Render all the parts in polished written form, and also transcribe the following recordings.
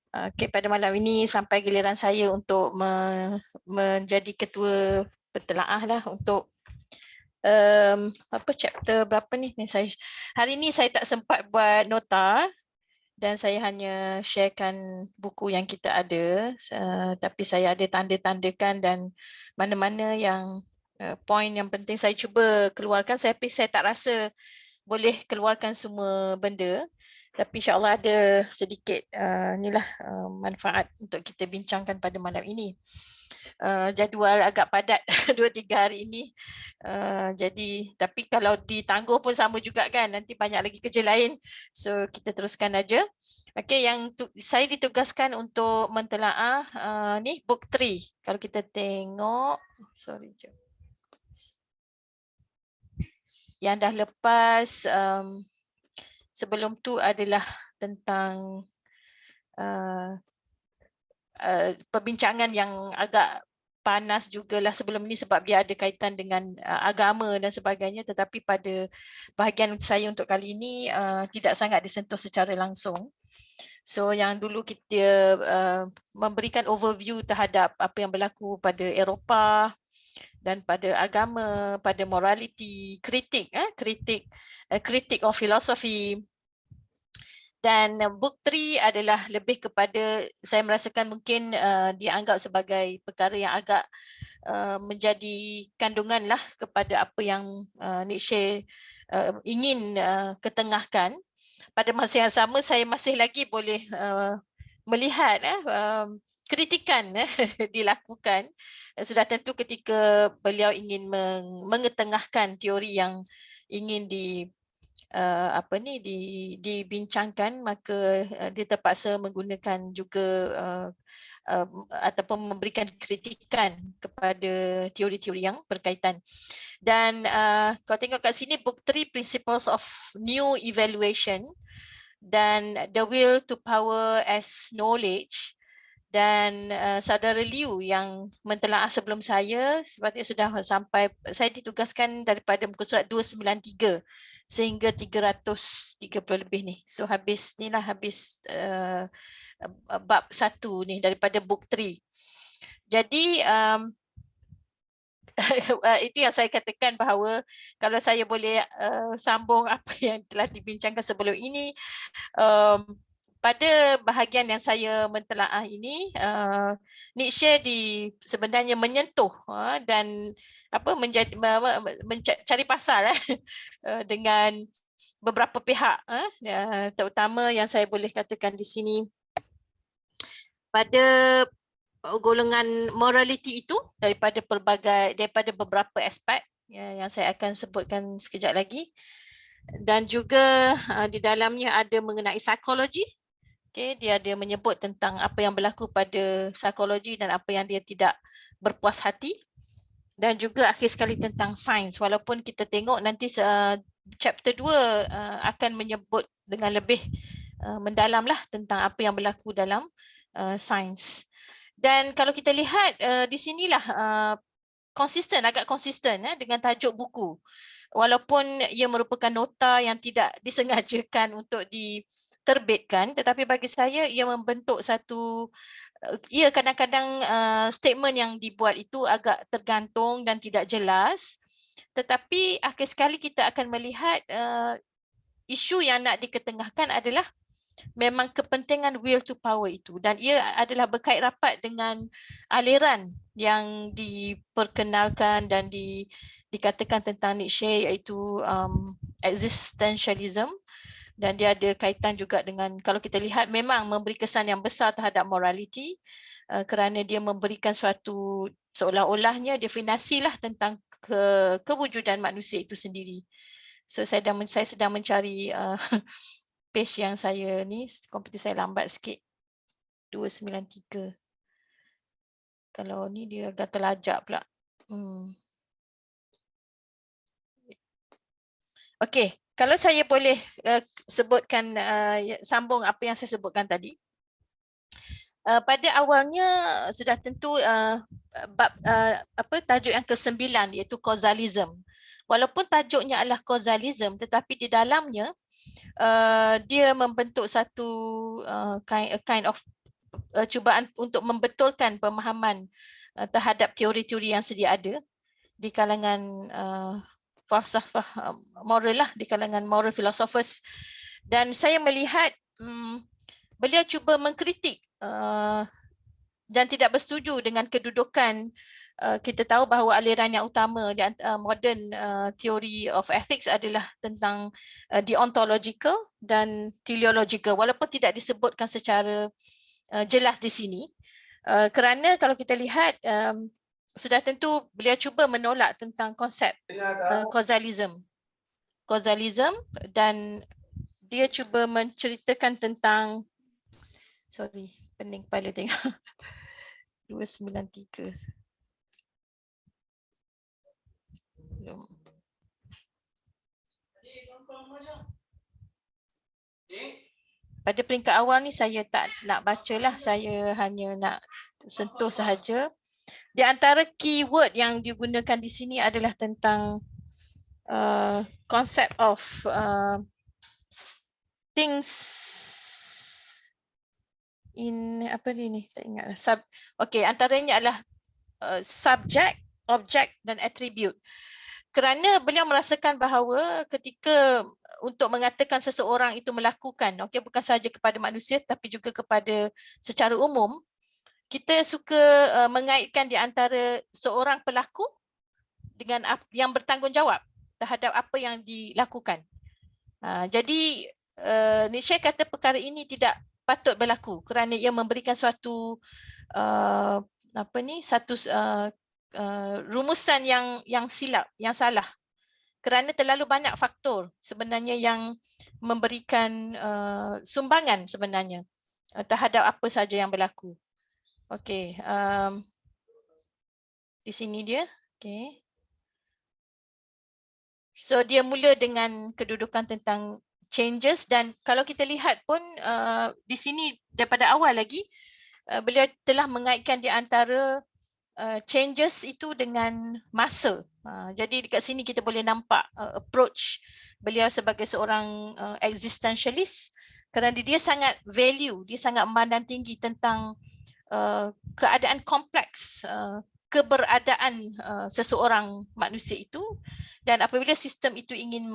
Okey, pada malam ini sampai giliran saya untuk menjadi ketua pentelaah lah untuk apa chapter berapa ni saya hari ni saya tak sempat buat nota dan saya hanya sharekan buku yang kita ada, tapi saya ada tanda-tandakan dan mana-mana yang poin yang penting saya cuba keluarkan. Tapi saya tak rasa boleh keluarkan semua benda, tapi insyaAllah ada sedikit inilah manfaat untuk kita bincangkan pada malam ini. Jadual agak padat 2-3 hari ini, jadi tapi kalau ditangguh pun sama juga kan, nanti banyak lagi kerja lain, so kita teruskan aja. Okey, yang saya ditugaskan untuk mentelaah ni book 3. Kalau kita tengok, sorry jap. Yang dah lepas sebelum tu adalah tentang perbincangan yang agak panas jugalah sebelum ni sebab dia ada kaitan dengan agama dan sebagainya, tetapi pada bahagian saya untuk kali ini tidak sangat disentuh secara langsung. So yang dulu kita memberikan overview terhadap apa yang berlaku pada Eropah dan pada agama, pada morality, kritik of philosophy. Dan book 3 adalah lebih kepada, saya merasakan mungkin dianggap sebagai perkara yang agak menjadi kandungan lah kepada apa yang Nietzsche ingin ketengahkan. Pada masa yang sama saya masih lagi boleh melihat kritikan dilakukan. Sudah tentu ketika beliau ingin mengetengahkan teori yang ingin dibincangkan, maka dia terpaksa menggunakan juga ataupun memberikan kritikan kepada teori-teori yang berkaitan. Dan kalau tengok kat sini book 3 Principles of New Evaluation dan The Will to Power as Knowledge, dan saudara Liu yang mentelaah sebelum saya sepatutnya sudah sampai, saya ditugaskan daripada muka surat 293 sehingga 330 lebih ni. So habis bab 1 ni daripada book 3. Jadi itu yang saya katakan bahawa kalau saya boleh sambung apa yang telah dibincangkan sebelum ini, pada bahagian yang saya mentelaah ini, Nietzsche sebenarnya menyentuh dan mencari pasal dengan beberapa pihak, terutama yang saya boleh katakan di sini pada golongan morality itu daripada beberapa aspek yang saya akan sebutkan sekejap lagi, dan juga di dalamnya ada mengenai psikologi. Okay, dia menyebut tentang apa yang berlaku pada psikologi dan apa yang dia tidak berpuas hati, dan juga akhir sekali tentang sains, walaupun kita tengok nanti chapter 2 akan menyebut dengan lebih mendalam lah tentang apa yang berlaku dalam sains. Dan kalau kita lihat di sinilah agak konsisten dengan tajuk buku, walaupun ia merupakan nota yang tidak disengajakan untuk diterbitkan, tetapi bagi saya ia membentuk satu, ia kadang-kadang statement yang dibuat itu agak tergantung dan tidak jelas, tetapi akhir sekali kita akan melihat isu yang nak diketengahkan adalah memang kepentingan will to power itu, dan ia adalah berkait rapat dengan aliran yang diperkenalkan dan dikatakan tentang Nietzsche, iaitu existentialism, dan dia ada kaitan juga dengan, kalau kita lihat memang memberi kesan yang besar terhadap morality, kerana dia memberikan suatu seolah-olahnya definasi lah tentang kewujudan manusia itu sendiri. So saya sedang mencari page yang saya ni, komputer saya lambat sikit, 293. Kalau ni dia agak terlajak pula. Okey, kalau saya boleh sebutkan, sambung apa yang saya sebutkan tadi. Pada awalnya sudah tentu bab tajuk yang ke-9 iaitu causalism. Walaupun tajuknya adalah causalism, tetapi di dalamnya dia membentuk satu kind of cubaan untuk membetulkan pemahaman terhadap teori-teori yang sedia ada di kalangan falsafah moral lah, di kalangan moral philosophers. Dan saya melihat beliau cuba mengkritik dan tidak bersetuju dengan kedudukan. Kita tahu bahawa aliran yang utama di modern theory of ethics adalah tentang deontological dan teleological, walaupun tidak disebutkan secara jelas di sini. Kerana kalau kita lihat sudah tentu beliau cuba menolak tentang konsep causalism dan dia cuba menceritakan tentang, sorry, pening kepala tengok 293. Belum. Pada peringkat awal ni saya tak nak bacalah, saya hanya nak sentuh sahaja. Di antara keyword yang digunakan di sini adalah tentang concept of things in apa ni tak ingat. Okey, antaranya adalah subject, object dan attribute. Kerana beliau merasakan bahawa ketika untuk mengatakan seseorang itu melakukan, okey, bukan sahaja kepada manusia tapi juga kepada secara umum, kita suka mengaitkan di antara seorang pelaku dengan yang bertanggungjawab terhadap apa yang dilakukan. Jadi Nietzsche kata perkara ini tidak patut berlaku kerana ia memberikan suatu rumusan yang silap, yang salah. Kerana terlalu banyak faktor sebenarnya yang memberikan sumbangan sebenarnya terhadap apa saja yang berlaku. Okey, di sini dia. Okey. So dia mula dengan kedudukan tentang changes, dan kalau kita lihat pun di sini daripada awal lagi beliau telah mengaitkan di antara changes itu dengan masa. Jadi dekat sini kita boleh nampak approach beliau sebagai seorang existentialist, kerana dia sangat value, dia sangat memandang tinggi tentang keadaan kompleks keberadaan seseorang manusia itu, dan apabila sistem itu ingin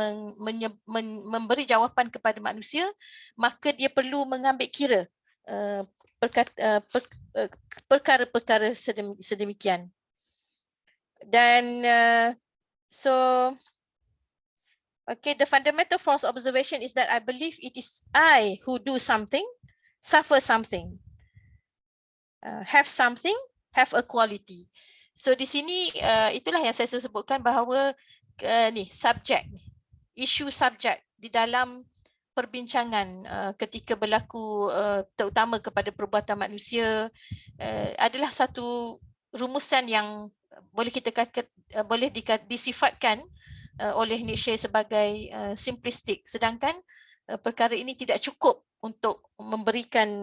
memberi jawapan kepada manusia, maka dia perlu mengambil kira perkara-perkara sedemikian. Dan so okay, the fundamental false observation is that I believe it is I who do something, suffer something, have something, have a quality. So di sini itulah yang saya sebutkan bahawa ni subjek, isu subjek di dalam perbincangan ketika berlaku terutama kepada perbuatan manusia adalah satu rumusan yang boleh kita kata boleh disifatkan oleh Nietzsche sebagai simplistik, sedangkan perkara ini tidak cukup untuk memberikan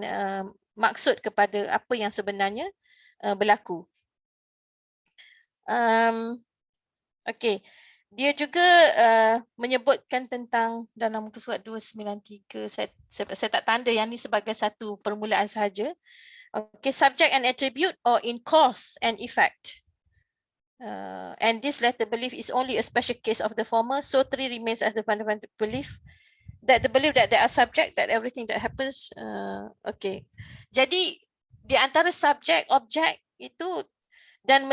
maksud kepada apa yang sebenarnya berlaku. Okey, dia juga menyebutkan tentang dalam muka surat 293, saya tak tanda yang ni sebagai satu permulaan sahaja. Okey, subject and attribute or in cause and effect. And this latter belief is only a special case of the former, so three remains as the fundamental belief. That the belief that there are subject, that everything that happens. Okay, jadi di antara subjek, objek itu dan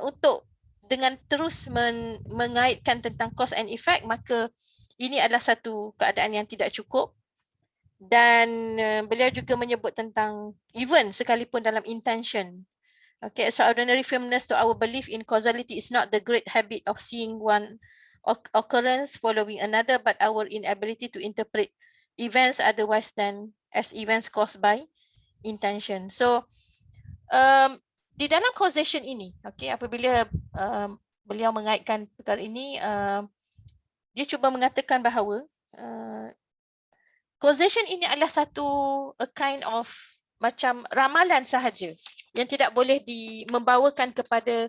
untuk dengan terus mengaitkan tentang cause and effect, maka ini adalah satu keadaan yang tidak cukup. Dan beliau juga menyebut tentang even sekalipun dalam intention. Okay, extraordinary firmness to our belief in causality is not the great habit of seeing one occurrence following another, but our inability to interpret events otherwise than as events caused by intention. So di dalam causation ini, okay, apabila beliau mengaitkan perkara ini, dia cuba mengatakan bahawa causation ini adalah satu a kind of macam ramalan sahaja yang tidak boleh membawakan kepada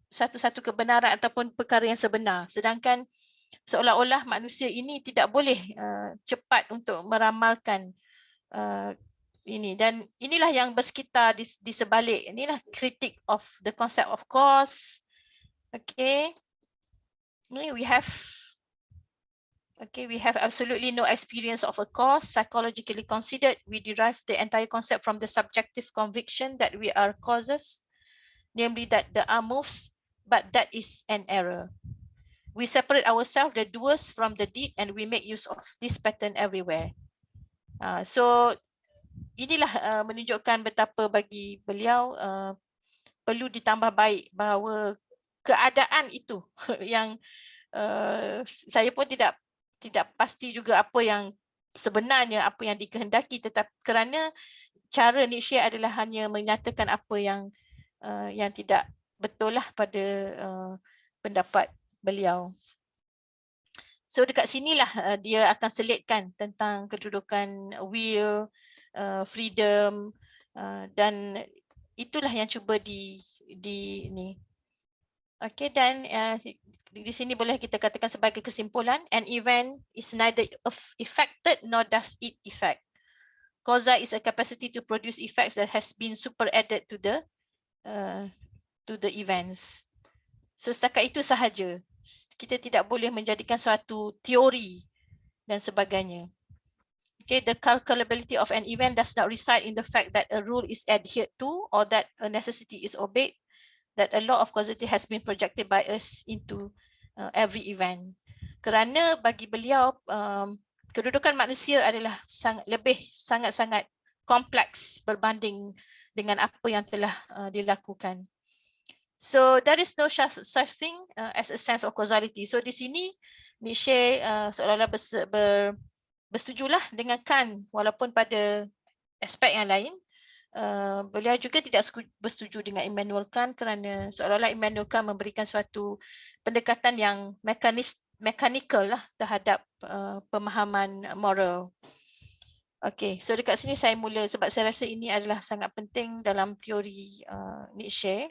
satu-satu kebenaran ataupun perkara yang sebenar. Sedangkan seolah-olah manusia ini tidak boleh cepat untuk meramalkan ini, dan inilah yang bersekitar di sebalik. Inilah kritik of the concept of cause. Okay, we have absolutely no experience of a cause. Psychologically considered, we derive the entire concept from the subjective conviction that we are causes, namely that the arm moves, but that is an error. We separate ourselves, the doers, from the deed, and we make use of this pattern everywhere. So inilah menunjukkan betapa bagi beliau perlu ditambah baik bahawa keadaan itu yang saya pun tidak pasti juga apa yang sebenarnya, apa yang dikehendaki, tetapi kerana cara Nietzsche adalah hanya menyatakan apa yang tidak betul lah pada pendapat beliau. So dekat sinilah dia akan selitkan tentang kedudukan will, freedom, dan itulah yang cuba di ni. Okay, dan di sini boleh kita katakan sebagai kesimpulan, an event is neither affected nor does it effect. Causa is a capacity to produce effects that has been superadded to the events. So setakat itu sahaja. Kita tidak boleh menjadikan suatu teori dan sebagainya. Okay, the calculability of an event does not reside in the fact that a rule is adhered to or that a necessity is obeyed, that a law of causality has been projected by us into every event. Kerana bagi beliau kedudukan manusia adalah sangat-sangat kompleks berbanding dengan apa yang telah dilakukan. So there is no such thing as a sense of causality. So di sini Nietzsche seolah-olah bersetujulah dengan Kant, walaupun pada aspek yang lain. Beliau juga tidak bersetuju dengan Immanuel Kant kerana seolah-olah Immanuel Kant memberikan suatu pendekatan yang mechanical lah terhadap pemahaman moral. Okay, so dekat sini saya mula sebab saya rasa ini adalah sangat penting dalam teori Nietzsche.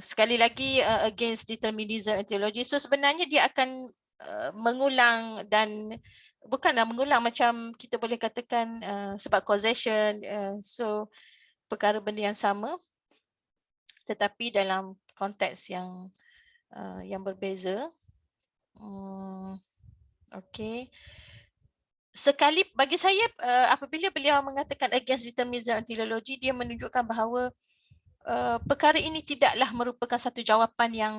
Sekali lagi against determinism and theology. So sebenarnya dia akan mengulang, dan bukanlah mengulang macam kita boleh katakan sebab causation, so perkara benda yang sama tetapi dalam konteks yang berbeza. Okay. Sekali bagi saya apabila beliau mengatakan against determinism and teleology, dia menunjukkan bahawa perkara ini tidaklah merupakan satu jawapan yang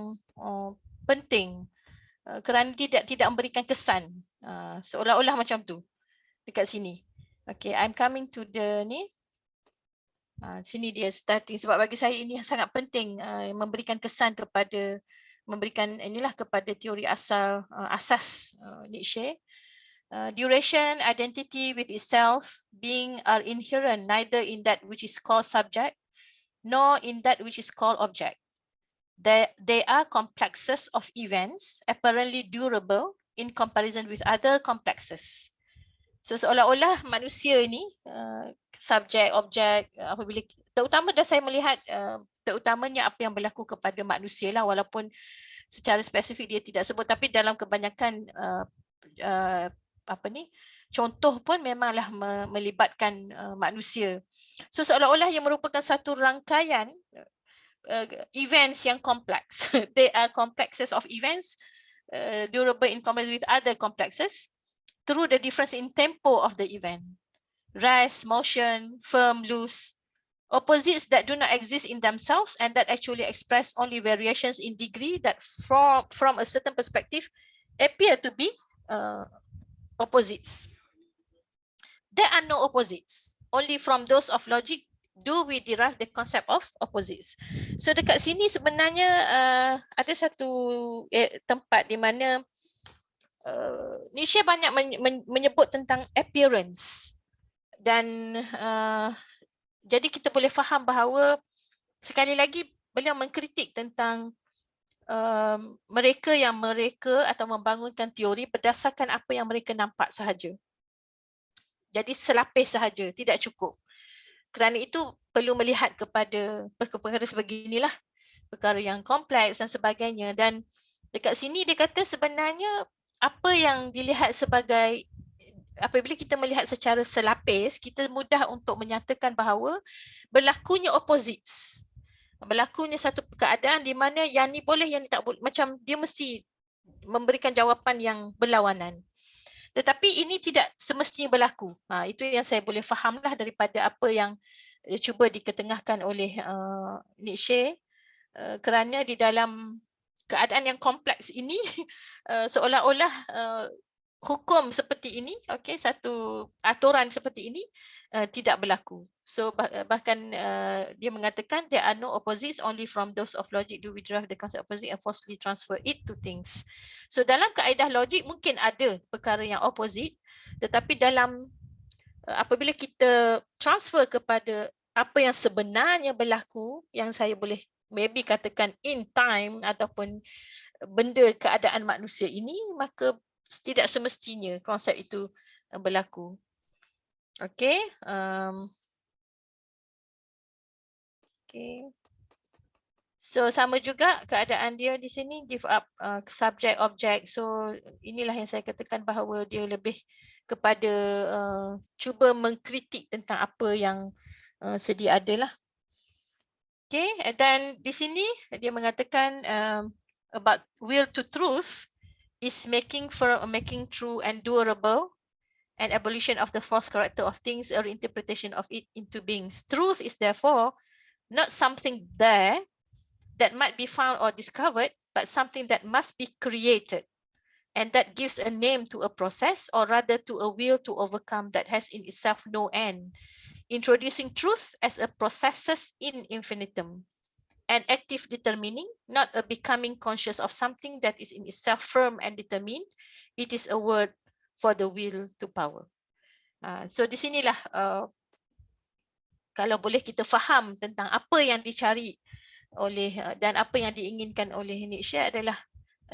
penting kerana dia tidak memberikan kesan seolah-olah macam tu dekat sini. Okay, I'm coming to the ni. Sini dia starting, sebab bagi saya ini sangat penting memberikan kesan kepada kepada teori asas Nietzsche. Duration, identity with itself, being are inherent neither in that which is called subject nor in that which is called object. They are complexes of events apparently durable in comparison with other complexes. So seolah-olah manusia ini subjek, objek, apabila terutama dah saya melihat terutamanya apa yang berlaku kepada manusia lah, walaupun secara spesifik dia tidak sebut, tapi dalam kebanyakan contoh pun memanglah melibatkan manusia. So seolah-olah yang merupakan satu rangkaian events yang kompleks. They are complexes of events durable in comparison with other complexes through the difference in tempo of the event. Rest, motion, firm, loose, opposites that do not exist in themselves and that actually express only variations in degree that from a certain perspective appear to be opposites. There are no opposites. Only from those of logic do we derive the concept of opposites. So dekat sini sebenarnya ada satu tempat di mana Nietzsche banyak menyebut tentang appearance, dan jadi kita boleh faham bahawa sekali lagi beliau mengkritik tentang mereka yang mereka atau membangunkan teori berdasarkan apa yang mereka nampak sahaja. Jadi selapis sahaja, tidak cukup. Kerana itu perlu melihat kepada perkara sebeginilah, perkara yang kompleks dan sebagainya. Dan Dekat sini dia kata sebenarnya apa yang dilihat sebagai, apabila kita melihat secara selapis, kita mudah untuk menyatakan bahawa berlakunya opposites. Berlakunya satu keadaan di mana yang ni boleh, yang ni tak boleh. Macam dia mesti memberikan jawapan yang berlawanan. Tetapi ini tidak semestinya berlaku. Itu yang saya boleh fahamlah daripada apa yang cuba diketengahkan oleh Nietzsche, kerana di dalam keadaan yang kompleks ini seolah-olah hukum seperti ini, okey, satu aturan seperti ini tidak berlaku. So bahkan dia mengatakan there are no opposites, only from those of logic do we derive the concept opposite and falsely transfer it to things. So dalam kaedah logik mungkin ada perkara yang opposite, tetapi dalam apabila kita transfer kepada apa yang sebenarnya berlaku, yang saya boleh maybe katakan in time ataupun benda keadaan manusia ini, maka tidak semestinya konsep itu berlaku. Okey. Okey. So sama juga keadaan dia di sini, give up subject object. So inilah yang saya katakan bahawa dia lebih kepada cuba mengkritik tentang apa yang sedia ada lah. Okay, dan di sini dia mengatakan about will to truth is making true and durable, an abolition of the false character of things, a reinterpretation of it into beings. Truth is therefore not something there that might be found or discovered, but something that must be created, and that gives a name to a process, or rather to a will to overcome that has in itself no end, introducing truth as a processus in infinitum. An active determining, not a becoming conscious of something that is in itself firm and determined. It is a word for the will to power. So di sinilah kalau boleh kita faham tentang apa yang dicari oleh dan apa yang diinginkan oleh Nietzsche adalah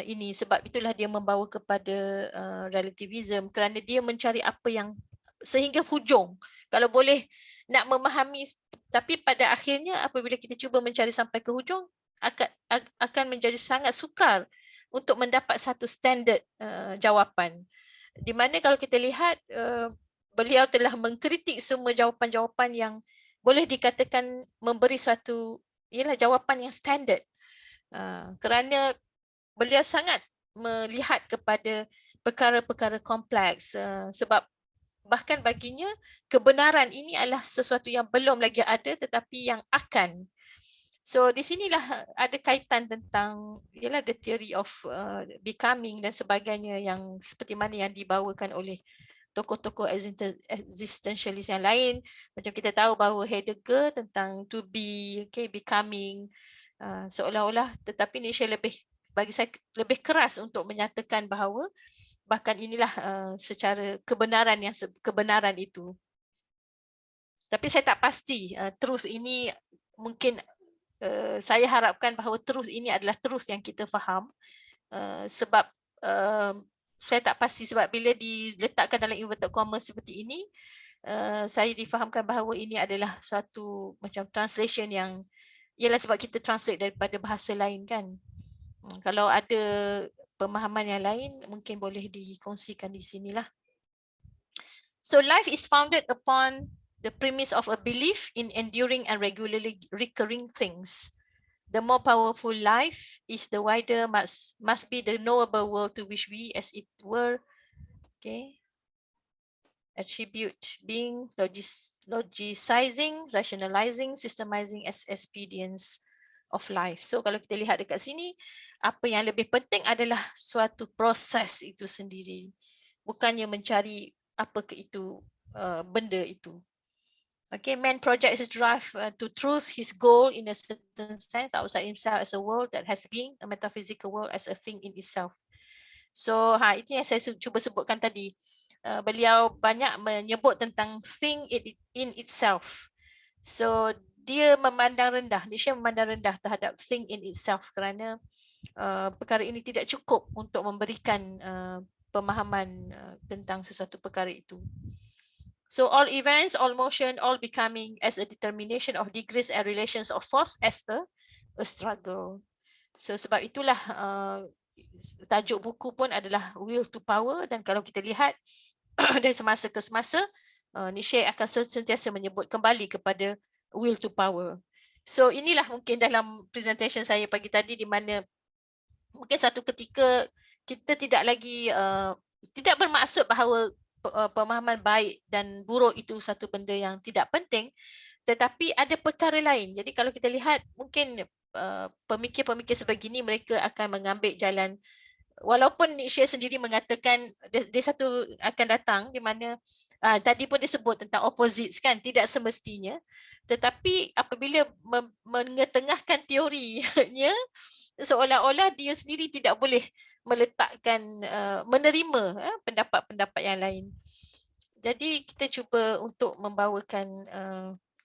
ini. Sebab itulah dia membawa kepada relativism, kerana dia mencari apa yang sehingga hujung. Kalau boleh nak memahami, tapi pada akhirnya apabila kita cuba mencari sampai ke hujung, akan menjadi sangat sukar untuk mendapat satu standard jawapan. Di mana kalau kita lihat beliau telah mengkritik semua jawapan-jawapan yang boleh dikatakan memberi suatu ialah jawapan yang standard. Kerana beliau sangat melihat kepada perkara-perkara kompleks, sebab bahkan baginya kebenaran ini adalah sesuatu yang belum lagi ada tetapi yang akan. So di sinilah ada kaitan tentang ialah the theory of becoming dan sebagainya, yang seperti mana yang dibawakan oleh tokoh-tokoh existentialist yang lain. Macam kita tahu bahawa Heidegger tentang to be, okay, becoming, seolah-olah, tetapi Nietzsche lebih, bagi saya, lebih keras untuk menyatakan bahawa bahkan inilah secara kebenaran itu. Tapi saya tak pasti truth ini, mungkin saya harapkan bahawa truth ini adalah truth yang kita faham, sebab saya tak pasti, sebab bila diletakkan dalam inverted comma seperti ini, saya difahamkan bahawa ini adalah suatu macam translation yang, ialah sebab kita translate daripada bahasa lain kan. Kalau ada pemahaman yang lain mungkin boleh dikongsikan di sinilah. So life is founded upon the premise of a belief in enduring and regularly recurring things. The more powerful life is, the wider must be the knowable world to which we, as it were, okay, attribute being, logicizing, rationalizing, systemizing as expedients of life. So kalau kita lihat dekat sini, apa yang lebih penting adalah suatu proses itu sendiri, bukannya mencari apa ke itu benda itu. Okay, man projects his drive to truth, his goal in a certain sense outside himself as a world that has being, a metaphysical world as a thing in itself. So itu yang saya cuba sebutkan tadi. Beliau banyak menyebut tentang thing in itself. So dia memandang rendah, Nietzsche memandang rendah terhadap thing in itself, kerana perkara ini tidak cukup untuk memberikan pemahaman tentang sesuatu perkara itu. So all events, all motion, all becoming as a determination of degrees and relations of force as a struggle. So sebab itulah tajuk buku pun adalah Will to Power, dan kalau kita lihat dari semasa ke semasa, Nietzsche akan sentiasa menyebut kembali kepada Will to Power. So inilah mungkin dalam presentation saya pagi tadi, di mana mungkin satu ketika kita tidak lagi tidak bermaksud bahawa pemahaman baik dan buruk itu satu benda yang tidak penting, tetapi ada perkara lain. Jadi kalau kita lihat mungkin pemikir-pemikir sebegini mereka akan mengambil jalan, walaupun Nietzsche sendiri mengatakan dia satu akan datang di mana tadi pun disebut tentang opposites kan, tidak semestinya, tetapi apabila mengetengahkan teorinya, seolah-olah dia sendiri tidak boleh meletakkan menerima pendapat-pendapat yang lain. Jadi kita cuba untuk membawakan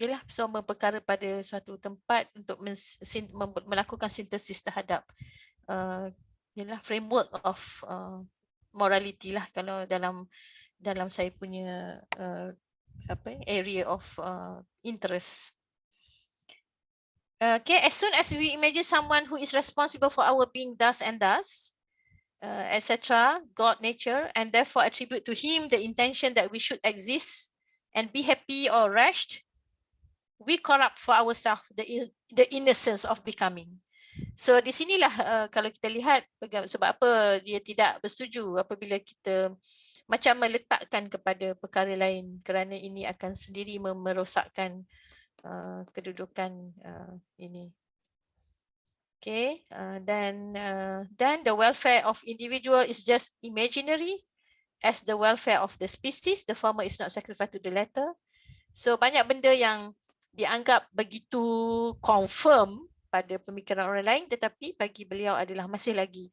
ialah semua perkara pada suatu tempat untuk melakukan sintesis terhadap ialah framework of morality lah kalau dalam saya punya area of interest. Okay, as soon as we imagine someone who is responsible for our being thus and thus, etc., God, nature, and therefore attribute to him the intention that we should exist and be happy or rash, we corrupt for ourselves the innocence of becoming. So di sinilah kalau kita lihat sebab apa dia tidak bersetuju apabila kita macam meletakkan kepada perkara lain, kerana ini akan sendiri merosakkan kedudukan ini. Okay, then the welfare of individual is just imaginary, as the welfare of the species. The former is not sacrificed to the latter. So banyak benda yang dianggap begitu confirm pada pemikiran orang lain, tetapi bagi beliau adalah masih lagi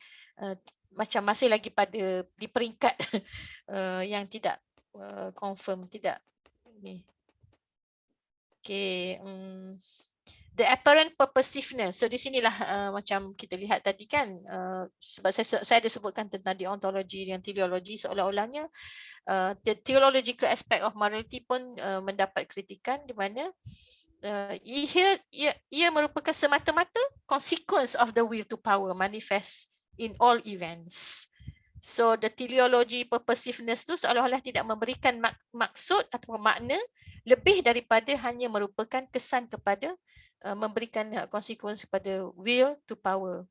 masih lagi pada di peringkat yang tidak confirm, tidak ni. Okay, the apparent purposiveness. So di sinilah macam kita lihat tadi kan, sebab saya ada sebutkan tentang deontologi dan teleologi, seolah-olahnya the theological aspect of morality pun mendapat kritikan, di mana ia merupakan semata-mata consequence of the will to power manifest in all events. So the teleology purposiveness tu seolah-olah tidak memberikan maksud atau makna lebih daripada hanya merupakan kesan kepada memberikan consequence kepada will to power.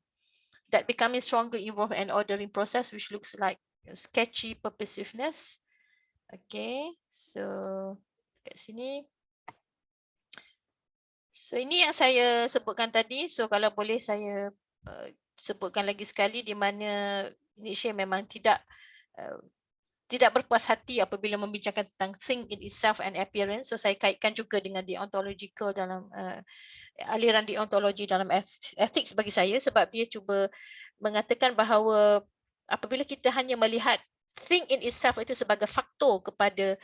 That becoming stronger involve an ordering process which looks like sketchy purposiveness. Okay, so kat sini. So ini yang saya sebutkan tadi. So kalau boleh saya sebutkan lagi sekali, di mana Nietzsche memang tidak berpuas hati apabila membincangkan tentang thing in itself and appearance. So saya kaitkan juga dengan deontological dalam aliran deontologi dalam ethics bagi saya, sebab dia cuba mengatakan bahawa apabila kita hanya melihat thing in itself itu sebagai faktor kepada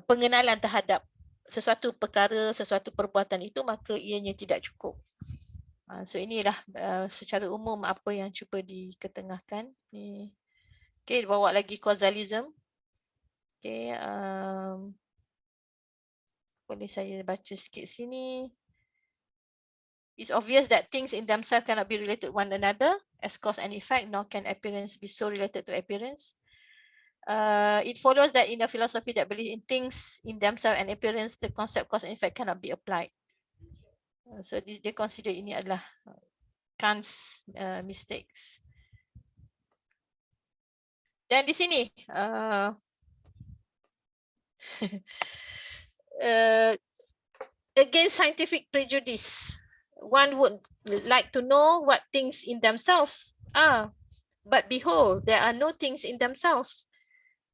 pengenalan terhadap sesuatu perkara, sesuatu perbuatan itu, maka ianya tidak cukup. So inilah secara umum apa yang cuba diketengahkan. Okay, bawa lagi causalism. Okay, boleh saya baca sikit sini. It's obvious that things in themselves cannot be related to one another as cause and effect, nor can appearance be so related to appearance. It follows that in a philosophy that believes in things in themselves and appearance, the concept cause and effect cannot be applied. So they consider ini adalah Kant's mistakes. Dan di sini against scientific prejudice, one would like to know what things in themselves are, but behold, there are no things in themselves.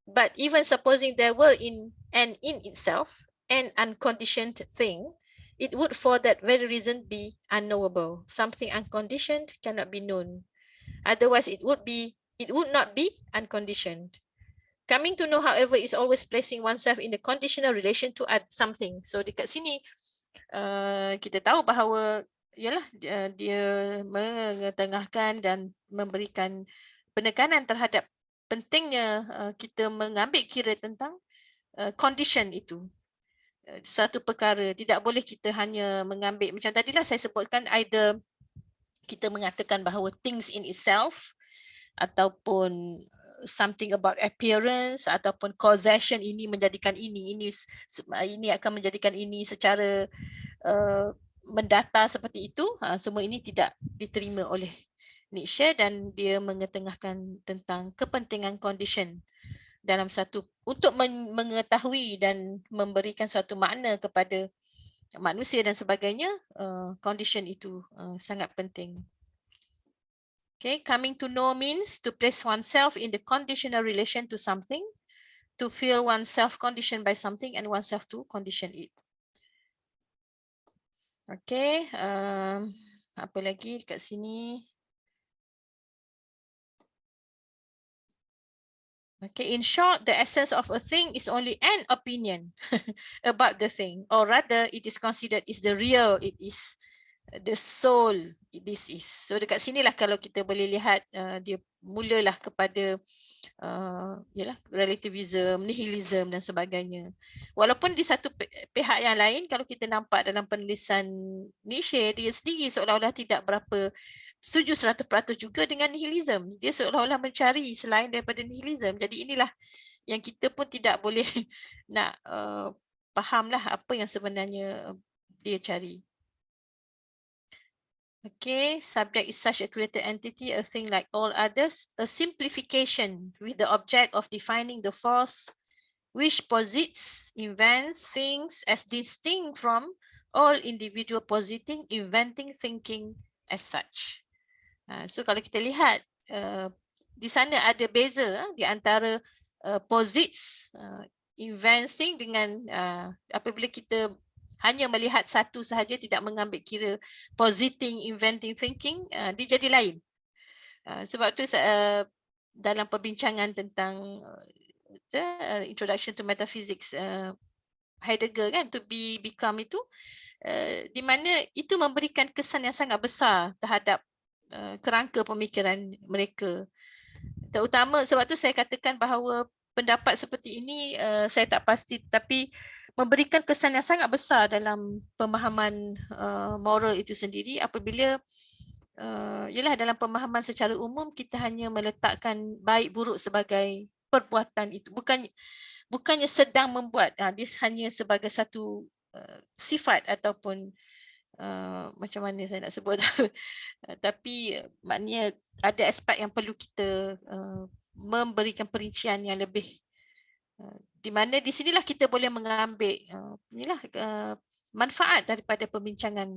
But even supposing there were in itself an unconditioned thing, it would for that very reason be unknowable. Something unconditioned cannot be known. Otherwise, it would not be unconditioned. Coming to know, however, is always placing oneself in a conditional relation to something. So dekat sini kita tahu bahawa ialah dia mengetengahkan dan memberikan penekanan terhadap pentingnya kita mengambil kira tentang condition itu. Satu perkara, tidak boleh kita hanya mengambil, macam tadilah saya sebutkan, either kita mengatakan bahawa things in itself ataupun something about appearance ataupun causation, ini menjadikan ini akan menjadikan ini secara mendata seperti itu, semua ini tidak diterima oleh Nietzsche, dan dia mengetengahkan tentang kepentingan condition dalam satu untuk mengetahui dan memberikan suatu makna kepada manusia dan sebagainya. Condition itu sangat penting. Okay, coming to know means to place oneself in the conditional relation to something, to feel oneself conditioned by something and oneself to condition it. Okay, apa lagi dekat sini? Okay, in short, the essence of a thing is only an opinion about the thing, or rather it is considered is the real, it is the soul, this is. So dekat sinilah kalau kita boleh lihat dia mulalah kepada yalah, relativism, nihilism dan sebagainya. Walaupun di satu pihak yang lain, kalau kita nampak dalam penulisan Nietzsche, dia sendiri seolah-olah tidak berapa setuju 100% juga dengan nihilism. Dia seolah-olah mencari selain daripada nihilism. Jadi inilah yang kita pun tidak boleh nak fahamlah apa yang sebenarnya dia cari. Okay, subject is such a created entity, a thing like all others, a simplification with the object of defining the force which posits, invents things as distinct from all individual positing, inventing, thinking as such. So kalau kita lihat di sana ada beza di antara posits, inventing dengan apabila kita hanya melihat satu sahaja, tidak mengambil kira positing, inventing, thinking, dia jadi lain. Sebab tu dalam perbincangan tentang Introduction to Metaphysics, Heidegger kan, to be become itu, di mana itu memberikan kesan yang sangat besar terhadap kerangka pemikiran mereka. Terutama sebab tu saya katakan bahawa pendapat seperti ini saya tak pasti, tapi memberikan kesan yang sangat besar dalam pemahaman moral itu sendiri apabila ialah dalam pemahaman secara umum kita hanya meletakkan baik buruk sebagai perbuatan itu, bukannya sedang membuat, dia hanya sebagai satu sifat ataupun macam mana saya nak sebut tapi maknanya ada aspek yang perlu kita memberikan perincian yang lebih, di mana di sinilah kita boleh mengambil manfaat daripada perbincangan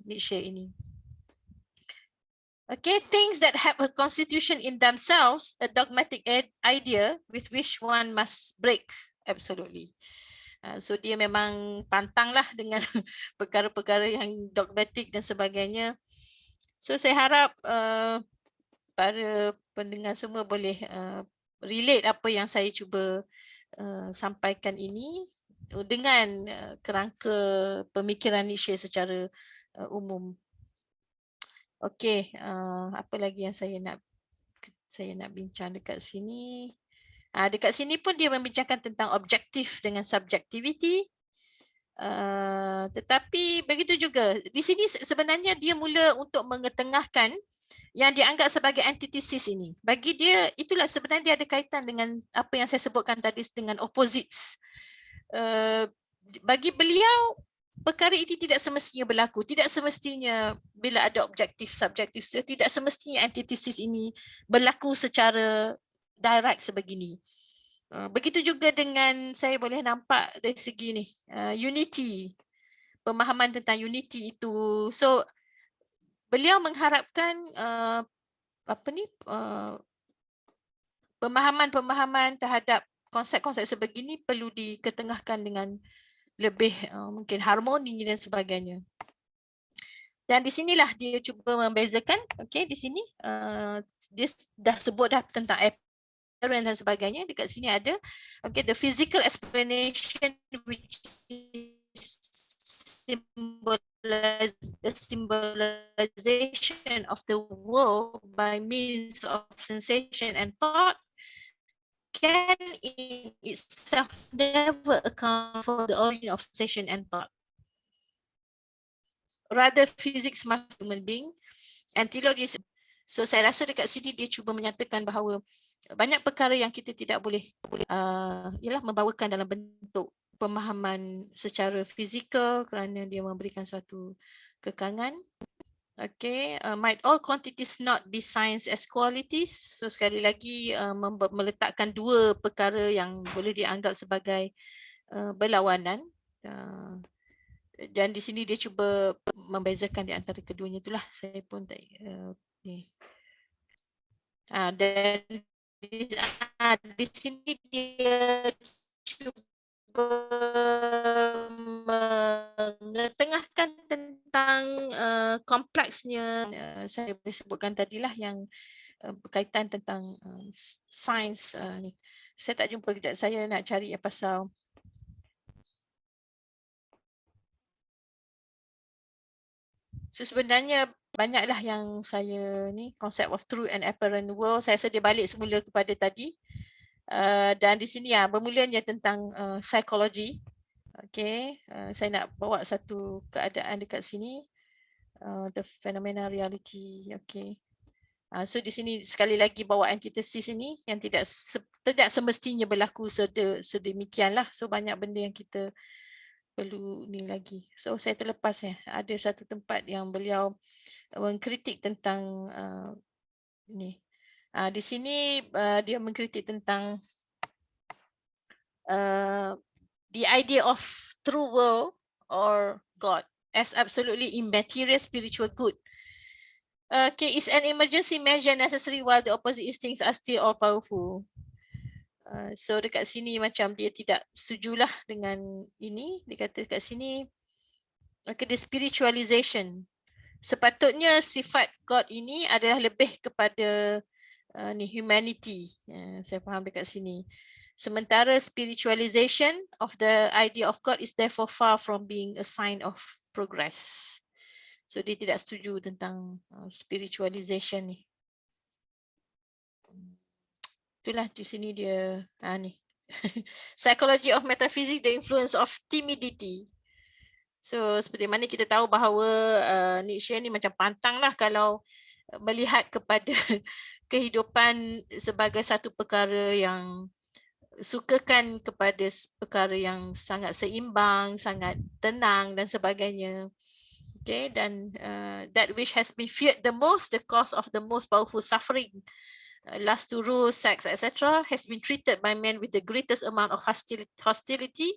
Nietzsche ini. Okay, things that have a constitution in themselves, a dogmatic idea with which one must break, absolutely. So dia memang pantanglah dengan perkara-perkara yang dogmatik dan sebagainya. So saya harap para pendengar semua boleh relate apa yang saya cuba sampaikan ini dengan kerangka pemikiran Nietzsche secara umum. Okey, apa lagi yang saya nak bincang dekat sini? Dekat sini pun dia membincangkan tentang objektif dengan subjectivity. Tetapi begitu juga di sini sebenarnya dia mula untuk mengetengahkan yang dianggap sebagai antithesis ini. Bagi dia itulah sebenarnya dia ada kaitan dengan apa yang saya sebutkan tadi dengan opposites. Bagi beliau perkara ini tidak semestinya berlaku, tidak semestinya bila ada objektif subjektif, tidak semestinya antithesis ini berlaku secara direct sebegini. Begitu juga dengan saya boleh nampak dari segi ni unity, pemahaman tentang unity itu. So beliau mengharapkan pemahaman-pemahaman terhadap konsep-konsep sebegini perlu diketengahkan dengan lebih mungkin harmoni dan sebagainya. Dan di sinilah dia cuba membezakan, okey, di sini dia dah sebut dah tentang appearance dan sebagainya. Dekat sini ada okey, the physical explanation which is the symbolization of the world by means of sensation and thought can in itself never account for the origin of sensation and thought. Rather, physics must be human being and theology. So saya rasa dekat sini dia cuba menyatakan bahawa banyak perkara yang kita tidak boleh ialah membawakan dalam bentuk pemahaman secara fizikal kerana dia memberikan suatu kekangan. Okay, might all quantities not be science as qualities. So sekali lagi meletakkan dua perkara yang boleh dianggap sebagai berlawanan. Dan di sini dia cuba membezakan di antara keduanya itulah. Saya pun tak ni. Dan di sini dia cuba mengetengahkan tentang kompleksnya saya boleh sebutkan tadilah yang berkaitan tentang sains ni. Saya tak jumpa kejap, saya nak cari pasal sebenarnya banyaklah yang saya ni concept of true and apparent world, saya rasa dia balik semula kepada tadi. Dan di sini bermulanya tentang psikologi. Okay, saya nak bawa satu keadaan dekat sini, the phenomena reality. Okay, so di sini sekali lagi bawa antitesis ini yang tidak semestinya berlaku sedemikianlah. So banyak benda yang kita perlu ni lagi. So saya terlepas ada satu tempat yang beliau mengkritik tentang ni. Di sini dia mengkritik tentang the idea of true world or God as absolutely immaterial spiritual good. Okay, is an emergency measure necessary while the opposite instincts are still all powerful. So dekat sini macam dia tidak setujulah dengan ini. Dia kata dekat sini, okay, the spiritualization. Sepatutnya sifat God ini adalah lebih kepada ni humanity. Saya faham dekat sini. Sementara spiritualization of the idea of God is therefore far from being a sign of progress. So dia tidak setuju tentang spiritualization ni. Itulah di sini dia ni. Psychology of metaphysics, the influence of timidity. So seperti mana kita tahu bahawa Nietzsche ni macam pantang lah kalau melihat kepada kehidupan sebagai satu perkara yang sukakan kepada perkara yang sangat seimbang, sangat tenang dan sebagainya. Okay, dan that which has been feared the most, the cause of the most powerful suffering, lust to rule, sex, etc., has been treated by men with the greatest amount of hostility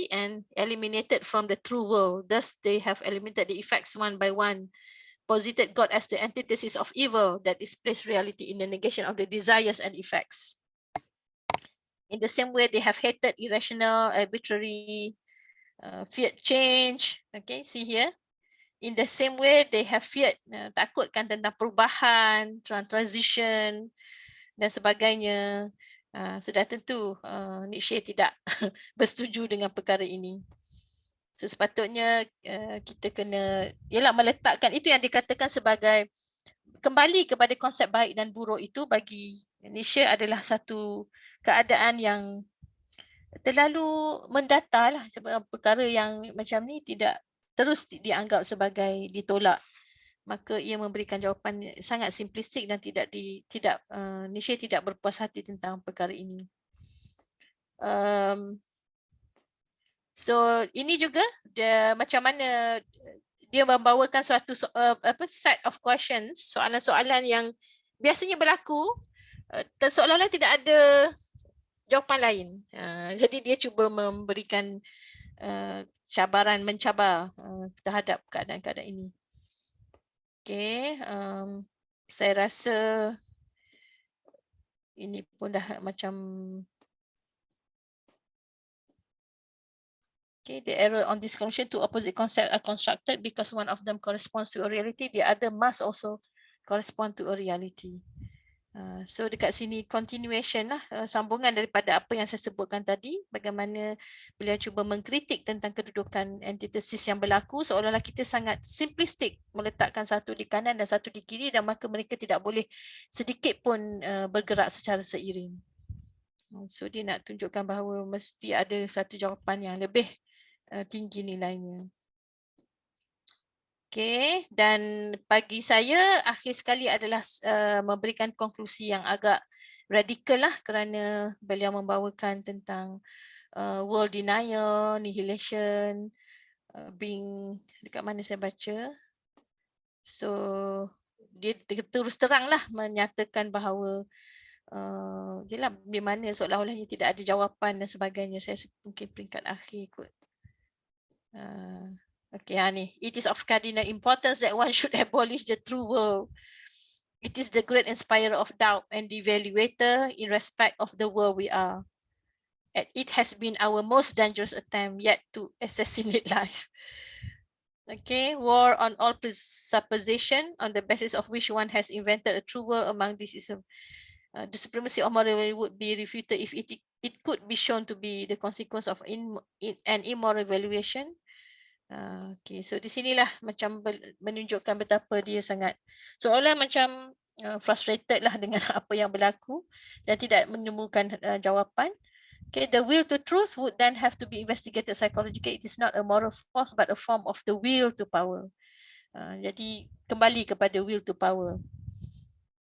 and eliminated from the true world. Thus, they have eliminated the effects one by one, posited God as the antithesis of evil that displays reality in the negation of the desires and effects. In the same way, they have hated irrational, arbitrary, feared change. Okay, see here. In the same way, they have feared, takutkan tentang perubahan, transition dan sebagainya. Sudah tentu Nietzsche tidak bersetuju dengan perkara ini. So sepatutnya kita kena meletakkan itu yang dikatakan sebagai kembali kepada konsep baik dan buruk itu bagi Nietzsche adalah satu keadaan yang terlalu mendata lah, sebab perkara yang macam ni tidak terus dianggap sebagai ditolak. Maka ia memberikan jawapan sangat simplistik dan Nietzsche tidak berpuas hati tentang perkara ini. So ini juga dia macam mana dia membawakan suatu set of questions, soalan-soalan yang biasanya berlaku seolah-olah tidak ada jawapan lain. Jadi dia cuba memberikan mencabar terhadap keadaan-keadaan ini. Okay, saya rasa ini pun dah macam okay, the error on this connection, two opposite concepts are constructed because one of them corresponds to a reality, the other must also correspond to a reality. So dekat sini continuation lah, sambungan daripada apa yang saya sebutkan tadi, bagaimana beliau cuba mengkritik tentang kedudukan antitesis yang berlaku seolah-olah kita sangat simplistik meletakkan satu di kanan dan satu di kiri dan maka mereka tidak boleh sedikit pun bergerak secara seiring. So dia nak tunjukkan bahawa mesti ada satu jawapan yang lebih tinggi nilainya. Okay, dan bagi saya akhir sekali adalah memberikan konklusi yang agak radikal lah kerana beliau membawakan tentang world denial, nihilation, being dekat mana saya baca. So dia terus teranglah menyatakan bahawa yelah di mana seolah-olahnya tidak ada jawapan dan sebagainya. Saya mungkin peringkat akhir kot. Okay, ni. It is of cardinal importance that one should abolish the true world. It is the great inspirer of doubt and the evaluator in respect of the world we are. And it has been our most dangerous attempt yet to assassinate life. Okay, war on all presupposition on the basis of which one has invented a true world among these is the supremacy of moral value would be refuted if it could be shown to be the consequence of an immoral valuation. Okay, so di sinilah macam menunjukkan betapa dia sangat seolah macam frustrated lah dengan apa yang berlaku dan tidak menemukan jawapan. Okay, the will to truth would then have to be investigated psychologically. It is not a moral force but a form of the will to power. Jadi kembali kepada will to power.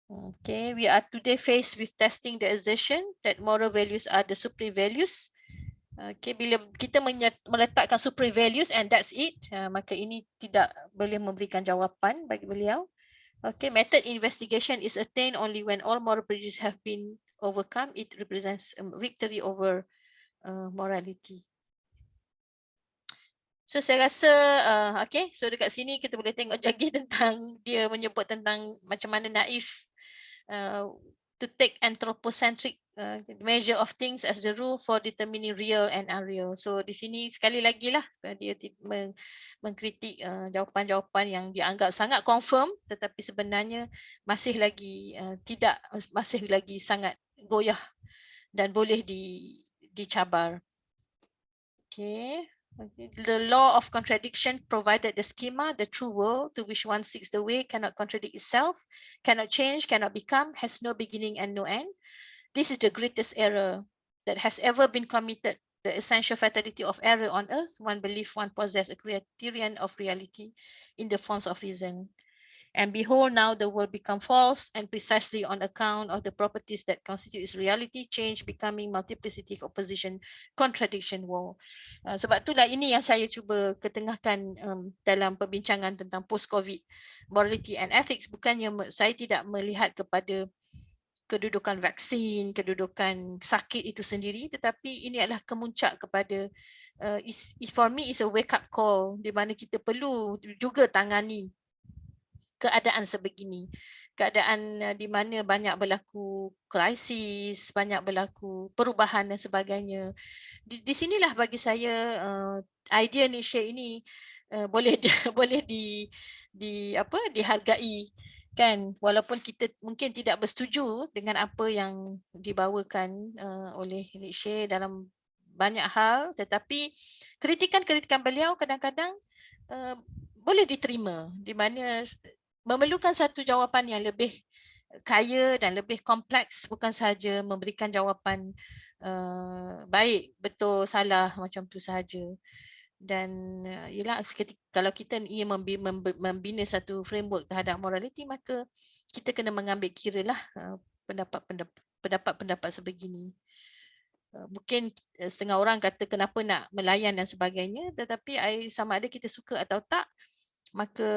Okay, we are today faced with testing the assertion that moral values are the supreme values. Okay, bila kita meletakkan supreme values and that's it, maka ini tidak boleh memberikan jawapan bagi beliau. Okay, method investigation is attained only when all moral prejudices have been overcome. It represents a victory over morality. So saya rasa, okay, so dekat sini kita boleh tengok lagi tentang dia menyebut tentang macam mana naif to take anthropocentric measure of things as the rule for determining real and unreal. So di sini sekali lagi lah dia mengkritik jawapan-jawapan yang dianggap sangat confirm tetapi sebenarnya masih lagi masih lagi sangat goyah dan boleh dicabar. Okay. The law of contradiction provided the schema, the true world to which one seeks the way cannot contradict itself, cannot change, cannot become, has no beginning and no end. This is the greatest error that has ever been committed, the essential fatality of error on earth. One believes one possesses a criterion of reality in the forms of reason. And behold, now the world become false and precisely on account of the properties that constitute its reality, change, becoming, multiplicity, opposition, contradiction, war. Sebab itulah ini yang saya cuba ketengahkan dalam perbincangan tentang post-COVID, morality and ethics. Bukannya saya tidak melihat kepada kedudukan vaksin, kedudukan sakit itu sendiri, tetapi ini adalah kemuncak kepada, for me is a wake up call di mana kita perlu juga tangani keadaan sebegini, keadaan di mana banyak berlaku krisis, banyak berlaku perubahan dan sebagainya. Di sinilah bagi saya idea Nietzsche ini boleh dihargai, kan, walaupun kita mungkin tidak bersetuju dengan apa yang dibawakan oleh Nietzsche dalam banyak hal, tetapi kritikan-kritikan beliau kadang-kadang boleh diterima di mana memerlukan satu jawapan yang lebih kaya dan lebih kompleks, bukan sahaja memberikan jawapan baik, betul, salah macam tu sahaja. Dan ialah kalau kita ingin membina satu framework terhadap morality, maka kita kena mengambil kira lah pendapat-pendapat sebegini. Mungkin setengah orang kata kenapa nak melayan dan sebagainya, tetapi sama ada kita suka atau tak, maka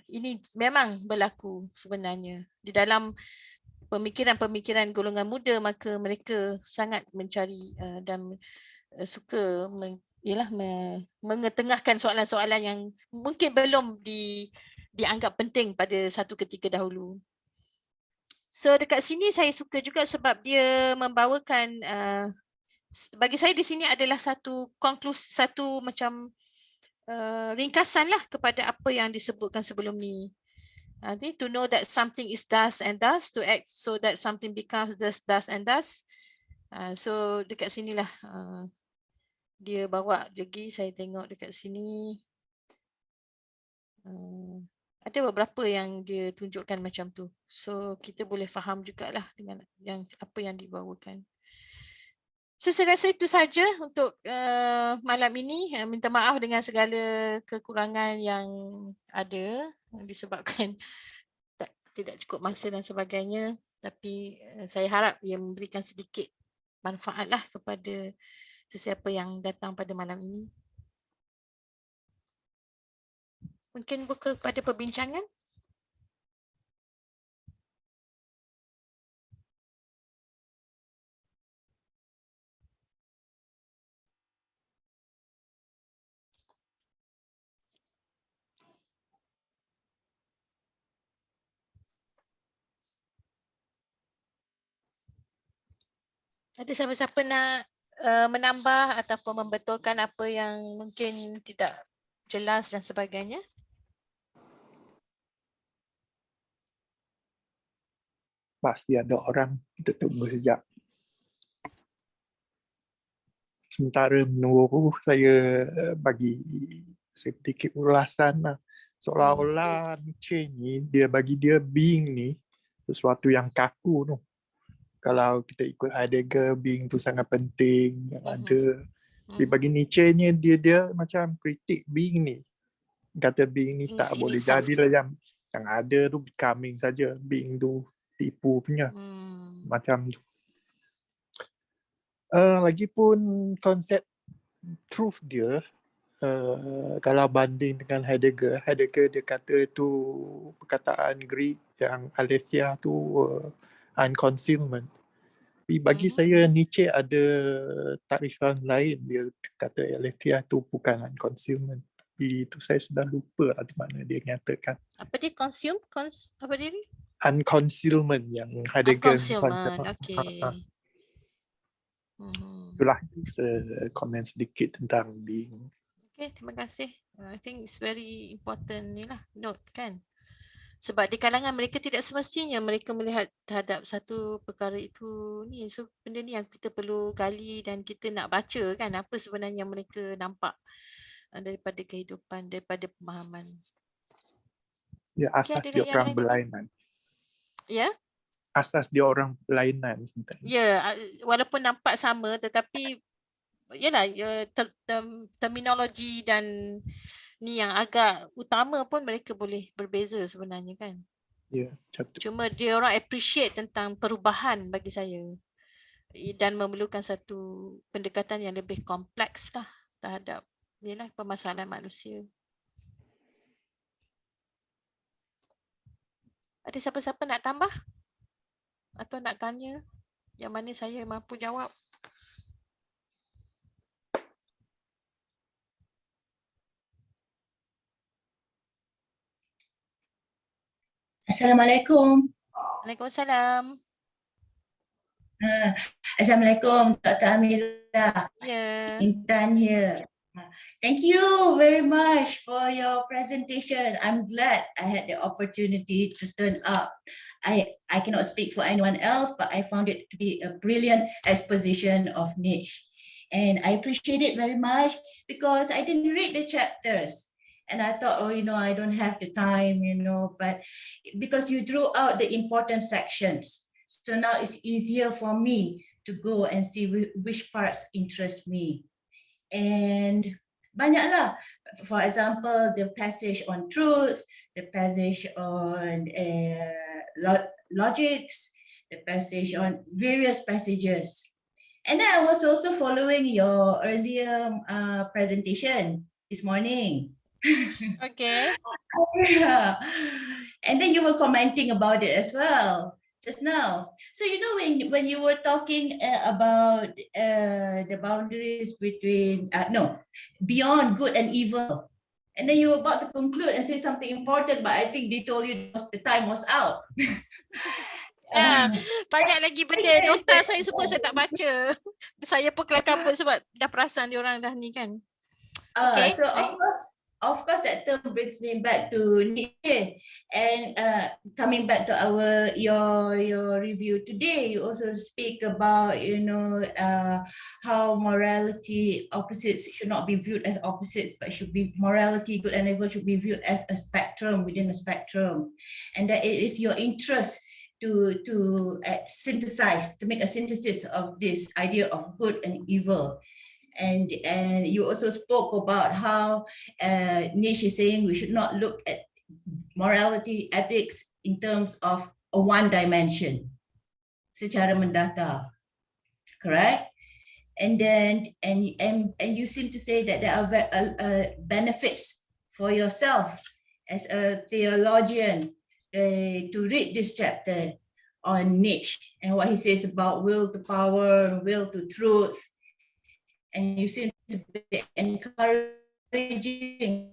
ini memang berlaku sebenarnya di dalam pemikiran-pemikiran golongan muda, maka mereka sangat mencari dan suka mengetengahkan soalan-soalan yang mungkin belum dianggap penting pada satu ketika dahulu. So dekat sini saya suka juga sebab dia membawakan bagi saya di sini adalah satu konklusi, satu macam ringkasan lah kepada apa yang disebutkan sebelum ni. To know that something is thus and thus, to act so that something becomes thus and thus. So dekat sinilah dia bawa lagi, saya tengok dekat sini. Ada beberapa yang dia tunjukkan macam tu. So kita boleh faham jugalah dengan yang apa yang dibawakan. So saya rasa itu saja untuk malam ini. Minta maaf dengan segala kekurangan yang ada disebabkan tidak cukup masa dan sebagainya. Tapi saya harap ia memberikan sedikit manfaatlah kepada sesiapa yang datang pada malam ini. Mungkin buka pada perbincangan. Ada siapa-siapa nak menambah ataupun membetulkan apa yang mungkin tidak jelas dan sebagainya? Pasti ada orang, kita tunggu sekejap. Sementara menunggu, saya bagi sedikit ulasan lah. Seolah-olah Nietzsche ni, dia bagi dia being ni sesuatu yang kaku tu. Kalau kita ikut Heidegger, being tu sangat penting, yang ada. Tapi bagi Nietzsche ni, dia macam kritik being ni. Kata being ni tak boleh jadilah yang ada tu becoming saja. Being tu tipu punya. Macam tu. Lagipun konsep truth dia, kalau banding dengan Heidegger dia kata itu perkataan Greek yang aletheia tu unconcealment. Tapi bagi saya Nietzsche ada takrifan lain, dia kata aletheia tu bukan unconcealment. Tapi itu saya sudah lupa di mana dia nyatakan. Apa dia consume? Apa dia ni? Unconcealment yang Heidegger Unconcealment, okay. Itulah komen sedikit tentang being. Okay, terima kasih. I think it's very important ni lah, note kan. Sebab di kalangan mereka tidak semestinya mereka melihat terhadap satu perkara itu ni. So benda ni yang kita perlu gali dan kita nak baca kan apa sebenarnya mereka nampak daripada kehidupan, daripada pemahaman. Ya, asas dia orang berlainan. Ya? Asas dia orang berlainan sebenarnya. Ya, walaupun nampak sama tetapi yalah, terminologi dan ni yang agak utama pun mereka boleh berbeza sebenarnya kan. Ya, betul. Cuma dia orang appreciate tentang perubahan bagi saya dan memerlukan satu pendekatan yang lebih kompleks lah terhadap yalah permasalahan manusia. Ada siapa-siapa nak tambah atau nak tanya yang mana saya mampu jawab? Assalamualaikum. Waalaikumsalam. Assalamualaikum Dr. Amira. Ya. Intan here. Thank you very much for your presentation. I'm glad I had the opportunity to turn up. I cannot speak for anyone else, but I found it to be a brilliant exposition of Nietzsche. And I appreciate it very much because I didn't read the chapters. And I thought, oh, I don't have the time, but because you drew out the important sections. So now it's easier for me to go and see which parts interest me. And banyaklah, for example, the passage on truth, the passage on logics, the passage on various passages. And then I was also following your earlier presentation this morning. Okay. Yeah. And then you were commenting about it as well just now. So when you were talking about the boundaries between beyond good and evil, and then you were about to conclude and say something important, but I think they told you the time was out. Ya, banyak lagi benda. Nota saya semua saya tak baca. Saya pun kelak kabut sebab dah perasan diorang dah ni kan. Okay. So of course that term brings me back to Nietzsche, and coming back to your review today, you also speak about how morality opposites should not be viewed as opposites, but should be morality good and evil should be viewed as a spectrum within a spectrum, and that it is your interest synthesize, to make a synthesis of this idea of good and evil. And you also spoke about how Nish is saying we should not look at morality, ethics in terms of a one dimension, secara mendata, correct? And then you seem to say that there are benefits for yourself as a theologian to read this chapter on Nietzsche and what he says about will to power, will to truth, and you seem to be encouraging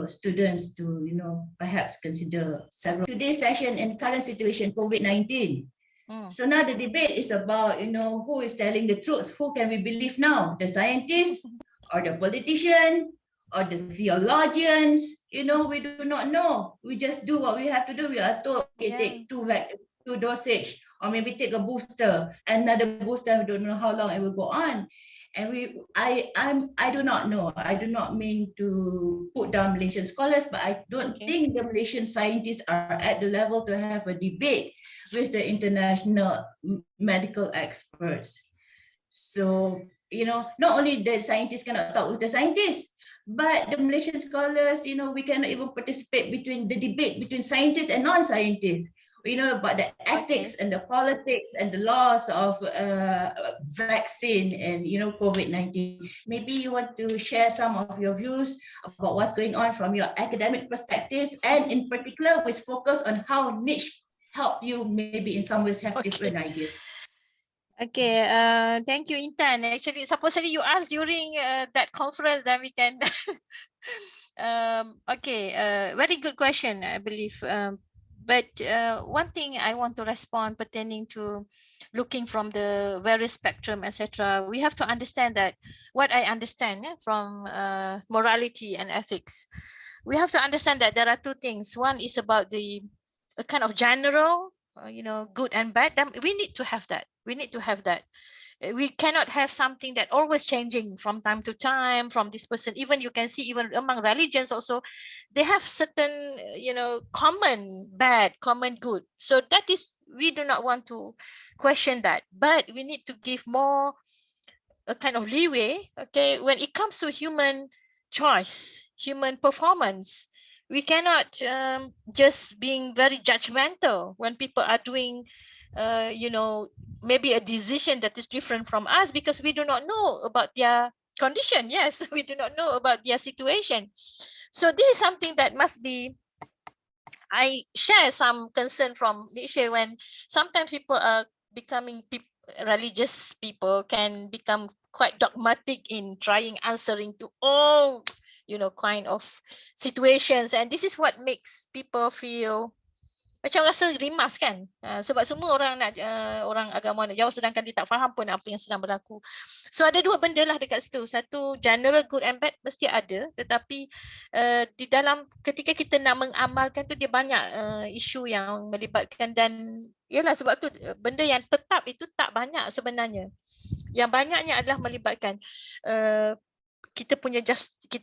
students to perhaps consider several. Today's session in current situation COVID-19. So now the debate is about who is telling the truth, who can we believe now, the scientists or the politician or the theologians? We do not know. We just do what we have to do. We are told, okay, take two dosage, or maybe take a booster, another booster. We don't know how long it will go on. And I do not know. I do not mean to put down Malaysian scholars, but I don't think the Malaysian scientists are at the level to have a debate with the international medical experts. So, not only the scientists cannot talk with the scientists, but the Malaysian scholars, we cannot even participate between the debate between scientists and non-scientists. About the ethics and the politics and the laws of vaccine and, COVID-19. Maybe you want to share some of your views about what's going on from your academic perspective, and in particular with focus on how Nietzsche helped you maybe in some ways have different ideas. Okay, thank you, Intan. Actually, supposedly you asked during that conference that we can. Very good question, I believe. But one thing I want to respond pertaining to looking from the various spectrum, etc. We have to understand that what I understand from morality and ethics, we have to understand that there are two things. One is about the kind of general, good and bad. We need to have that. We need to have that. We cannot have something that always changing from time to time from this person. Even you can see even among religions also, they have certain, common bad, common good. So that is, we do not want to question that, but we need to give more a kind of leeway, okay, when it comes to human choice, human performance. We cannot just being very judgmental when people are doing maybe a decision that is different from us, because we do not know about their condition. Yes, we do not know about their situation. So this is something that must be, I share some concern from Nietzsche when sometimes people are becoming religious people can become quite dogmatic in trying answering to all kind of situations, and this is what makes people feel macam rasa rimas kan, sebab semua orang nak orang agama nak jawab sedangkan dia tak faham pun apa yang sedang berlaku. So ada dua benda lah dekat situ. Satu, general good and bad mesti ada, tetapi di dalam ketika kita nak mengamalkan tu dia banyak isu yang melibatkan, dan ialah sebab tu benda yang tetap itu tak banyak sebenarnya. Yang banyaknya adalah melibatkan kita